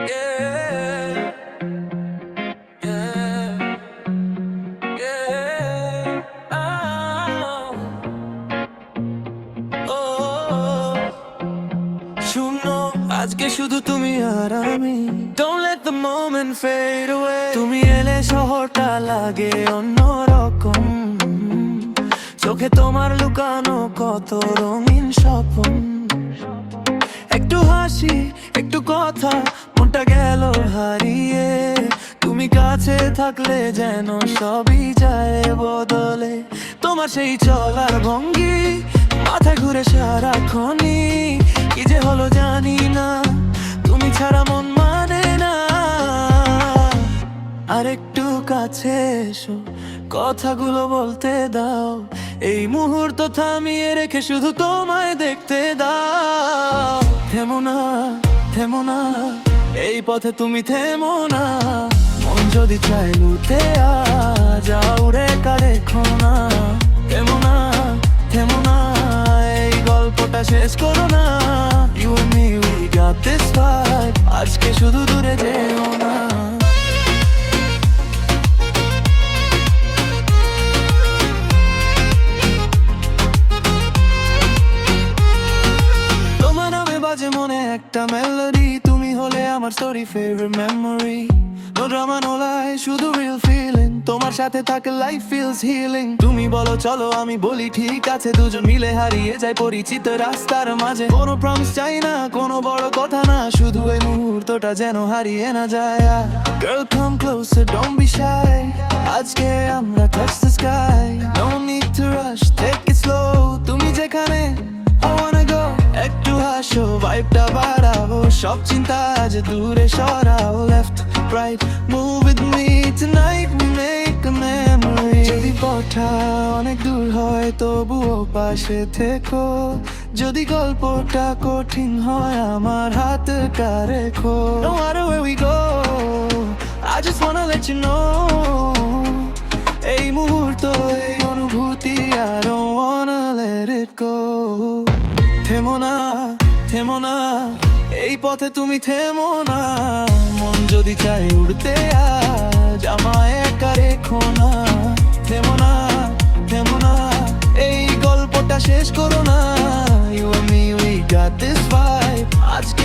Yeah, yeah, yeah. শুনো, আজকে শুধু তুমি আর আমি। Don't let the moment fade away. তুমি এলে শহরটা লাগে অন্যরকম। চোখে তোমার লুকানো কত রঙিন স্বপ্ন। একটু হাসি, একটু কথা, মনটা গেল হারিয়ে। তুমি কাছে থাকলে যেন সবই যায় বদলে। তোমার সেই চলার ভঙ্গি মাথায় ঘুরে সারাক্ষণই। কি যে হলো জানি না, তুমি ছাড়া মন মানে না। আর একটু কাছে এসো, কথাগুলো বলতে দাও। এই মুহূর্ত থামিয়ে রেখে শুধু তোমায় দেখতে দাও। থেমো না, থেমো না, এই পথে তুমি থেমো না। মন যদি চাই লুটে যাও রে কারে খোনা। থেমো না, থেমো না, এই গল্পটা শেষ করো না। You and me, we got this vibe. আজকে শুধু দূরে যেও না। তোমার নামে বাজে মনে একটা মেলোডি। তুমি হলে আমার story, favourite memory. No drama, no lie, শুধু real feeling। তোমার সাথে থাকে লাইফ feels healing। তুমি বলো চলো, আমি বলি ঠিক আছে। দুজন মিলে হারিয়ে যাই পরিচিত রাস্তার মাঝে। কোনো প্রমিস চাই না, কোনো বড় কথা না, শুধু এই মুহূর্তটা যেন হারিয়ে না যায়। Girl come closer, don't be shy। আজকে আমরা touch the sky। No need to rush, take it slow। তুমি যেখানে I wanna go। একটু হাসো, ভাইবটা বাড়াও, সব চিন্তা আজ দূরে সরাও। Left, right, move with me tonight, we make a memory। যদি পথটা অনেক দূর হয় তবুও পাশে থেকো। যদি গল্পটা কঠিন হয় আমার হাতটা রেখো। No matter where we go, I just wanna let you know। এই মুহূর্ত, এই অনুভূতি, I don't wanna let it go। থেমো না, থেমো না, এই পথে তুমি থেমো না। মন যদি চাই উড়তে আজ আমায় একা রেখো না। থেমো না, থেমো না, এই গল্পটা শেষ করো না। You and me, we got this vibe। আজকে